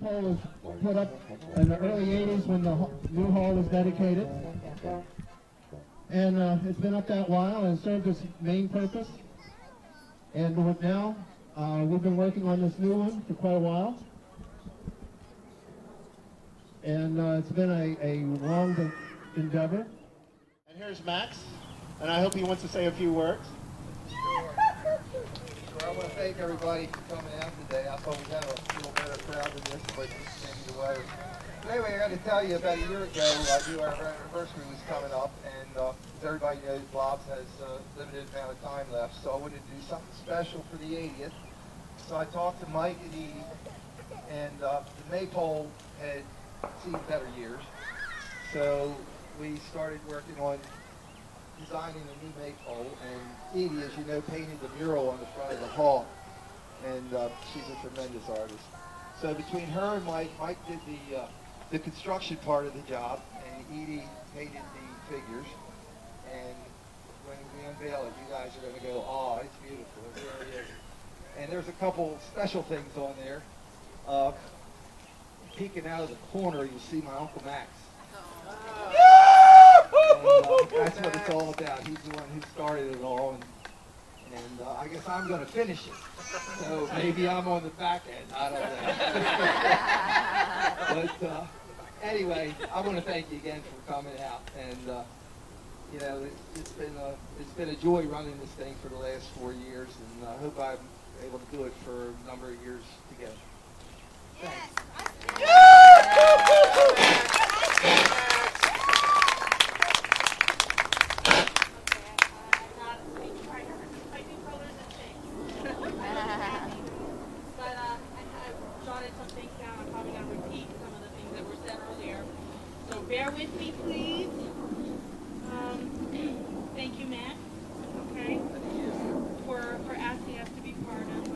maypole was put up in the early 80s when the new hall was dedicated. And it's been up that while and served its main purpose. And now we've been working on this new one for quite a while. And it's been a long endeavor. And here's Max, and I hope he wants to say a few words. Sure. I want to thank everybody for coming out today. I thought we'd have a little better crowd than this, but maybe the weather. But anyway, I got to tell you, about a year ago, I knew our anniversary was coming up, and as everybody knows, Blob has a limited amount of time left, so I wanted to do something special for the 80th. So I talked to Mike and Edie, and the maypole had seen better years. So we started working on designing a new maypole, and Edie, as you know, painted the mural on the front of the hall, and she's a tremendous artist. So between her and Mike did the construction part of the job, and Edie painted the figures. And when we unveil it, you guys are going to go, oh, it's beautiful, it really is. And there's a couple special things on there. Peeking out of the corner, you'll see my Uncle Max. And, that's what it's all about. He's the one who started it all, and I guess I'm going to finish it. So maybe I'm on the back end. I don't know. But anyway, I want to thank you again for coming out. And you know, it's been a joy running this thing for the last 4 years, and I hope I'm able to do it for a number of years together. Thanks. Bear with me, please. Thank you, Matt. Okay, for asking us to be part of this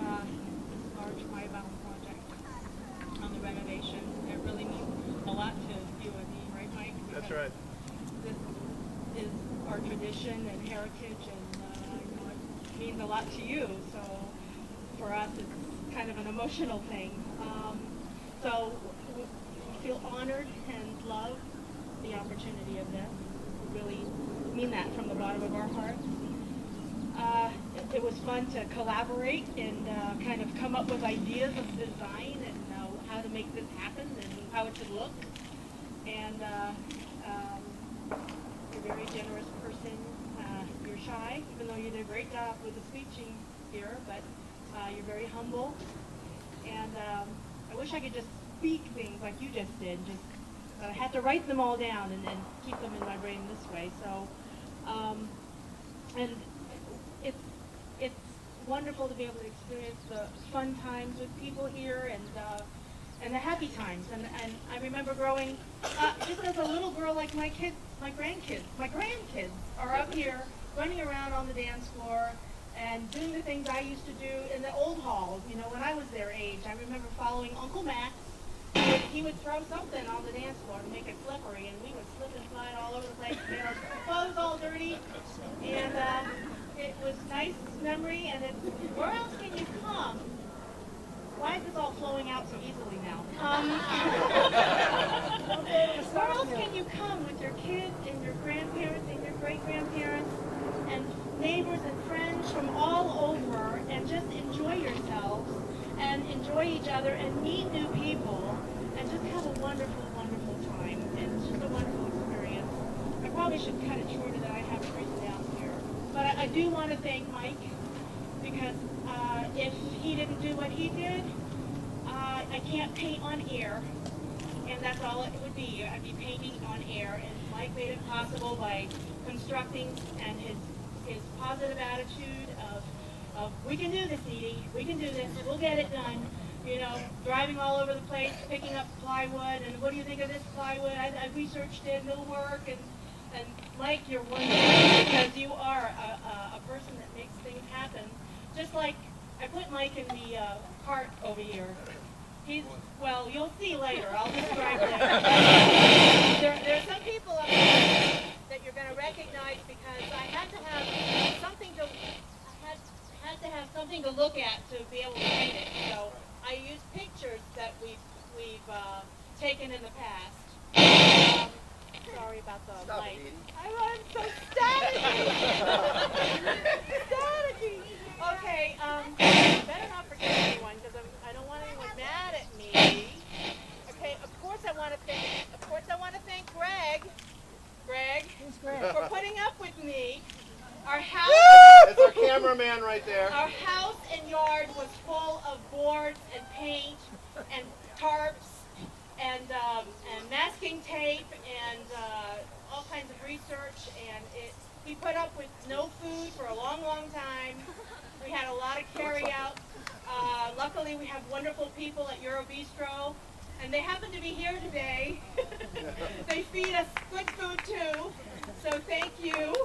large Maibaum project on the renovation. It really means a lot to you and me, right, Mike? That's right. This is our tradition and heritage, and you know, it means a lot to you. So for us, it's kind of an emotional thing. So we feel honored and loved the opportunity of this. We really mean that from the bottom of our hearts. It was fun to collaborate and kind of come up with ideas of design and how to make this happen and how it should look. And you're a very generous person. You're shy, even though you did a great job with the speeching here, but you're very humble. And I wish I could just speak things like you just did, I had to write them all down and then keep them in my brain this way. So, and it's wonderful to be able to experience the fun times with people here and the happy times. And I remember growing just as a little girl, like my grandkids are up here running around on the dance floor and doing the things I used to do in the old halls. You know, when I was their age, I remember following Uncle Max. He would throw something on the dance floor to make it slippery, and we would slip and slide all over the place, get our clothes all dirty, and it was nice memory, and where else can you come? Why is this all flowing out so easily now? Where else can you come with your kids and your grandparents and your great-grandparents and neighbors and friends from all over and just enjoy yourselves and enjoy each other and meet new people and just have a wonderful, wonderful time. And it's just a wonderful experience. I probably should cut it shorter than I have it written down here. But I do want to thank Mike, because if he didn't do what he did, I can't paint on air. And that's all it would be. I'd be painting on air. And Mike made it possible by constructing and his positive attitude of we can do this, Edie, we can do this, we'll get it done. You know, driving all over the place, picking up plywood, and what do you think of this plywood? I researched it, and it'll work. And Mike, you're wonderful, because you are a person that makes things happen. Just like I put Mike in the cart over here. Well, you'll see later. I'll describe that. There are some people up there that you're going to recognize, because I had to have something to look at to be able to paint it. So I used pictures that we taken in the past. Sorry about the Stop light. it, Edie. I'm so staticky. Staticky. Okay, better not forget anyone because I don't want anyone mad at me. Okay, of course I want to thank Greg. Who's Greg? For putting up with me. Our house. That's our cameraman right there. Our house and yard was full of boards and paint and tarps and masking tape and all kinds of research, and we put up with no food for a long, long time. We had a lot of carry out. Luckily, we have wonderful people at Eurobistro, and they happen to be here today. They feed us good food too, so thank you.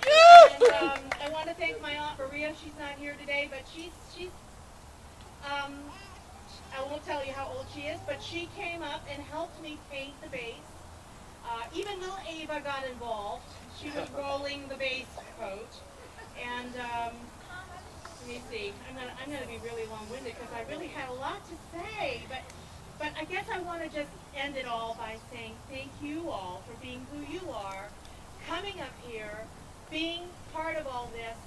And I want to thank my Aunt Maria. She's not here today, but she's I won't tell you how old she is, but she came up and helped me paint the base. Even little Ava got involved. She was rolling the base coat. And let me see. I'm gonna be really long-winded because I really had a lot to say, but I guess I want to just end it all by saying thank you all for being who you are, coming up here, being part of all this,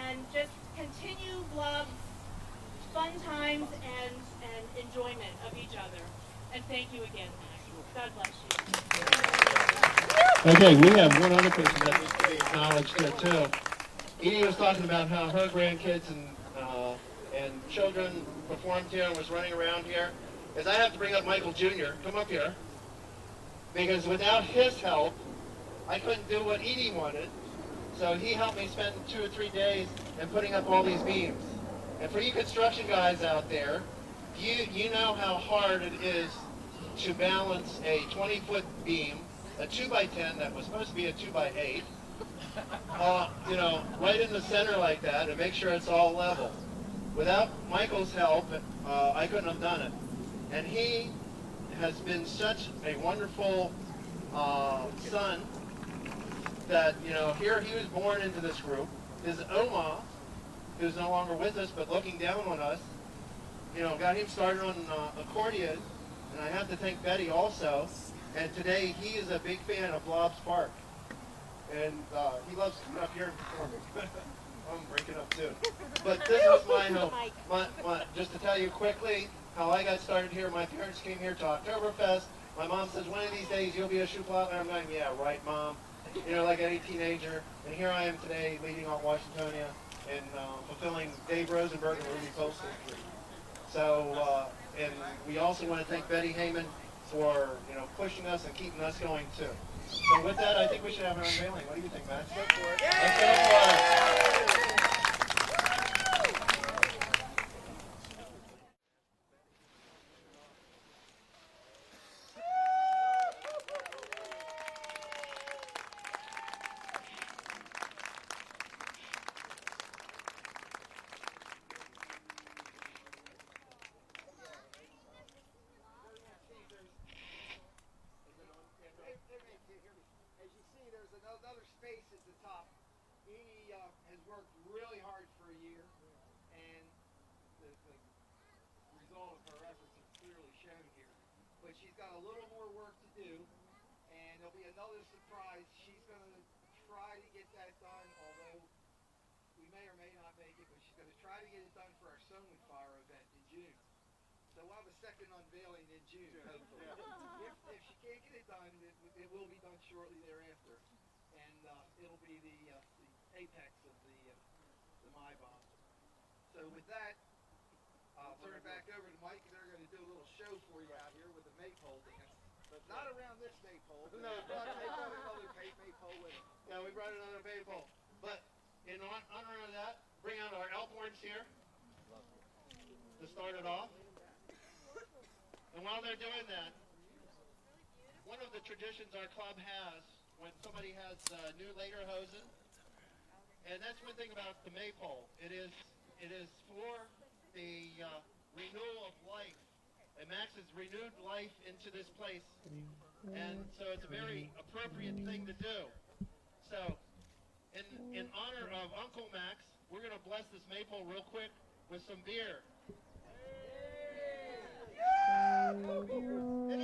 and just continue Blob's fun times and enjoyment of each other. And thank you again. God bless you. Okay, we have one other person that needs to be acknowledged here too. Edie was talking about how her grandkids and children performed here and was running around here. Is I have to bring up Michael Jr. Come up here. Because without his help, I couldn't do what Edie wanted. So he helped me spend 2 or 3 days in putting up all these beams. And for you construction guys out there, you know how hard it is to balance a 20-foot beam, a 2x10 that was supposed to be a 2x8, you know, right in the center like that, and make sure it's all level. Without Michael's help, I couldn't have done it. And he has been such a wonderful son that, you know, here he was born into this group. His Oma, who's no longer with us but looking down on us, you know, got him started on accordion, and I have to thank Betty also. And today he is a big fan of Blob's Park, and he loves coming up here and performing. I'm breaking up too. But this was my home. Just to tell you quickly how I got started here, my parents came here to Oktoberfest. My mom says, one of these days you'll be a shoe plow. And I'm going, yeah, right, Mom. You know, like any teenager. And here I am today leading on Washingtonia and fulfilling Dave Rosenberg and Rudy Colston. So, and we also want to thank Betty Heyman for, you know, pushing us and keeping us going too. So with that, I think we should have an unveiling. What do you think, Matt? Let's go for it. Let's go for it. As you see, there's another space at the top. Edie has worked really hard for a year, and the result of her efforts is clearly shown here. But she's got a little more work to do, and there'll be another surprise. She's going to try to get that done, although we may or may not make it, but she's going to try to get it done for our Someone Fire event in June. So we'll have a second unveiling in June, hopefully. If she can't get it done, it will be done shortly thereafter. And it'll be the apex of the Maibaum. So with that, I'll turn it back over to Mike, and they're going to do a little show for you out here with the maypole dance. But not around this maypole. No. They brought another maypole with them. Yeah, we brought another maypole. But in honor of that, bring out our elk horns here to start it off. And while they're doing that, one of the traditions our club has when somebody has new lederhosen, and that's one thing about the maypole. It is for the renewal of life. And Max has renewed life into this place, and so it's a very appropriate thing to do. So, in honor of Uncle Max, we're going to bless this maypole real quick with some beer. It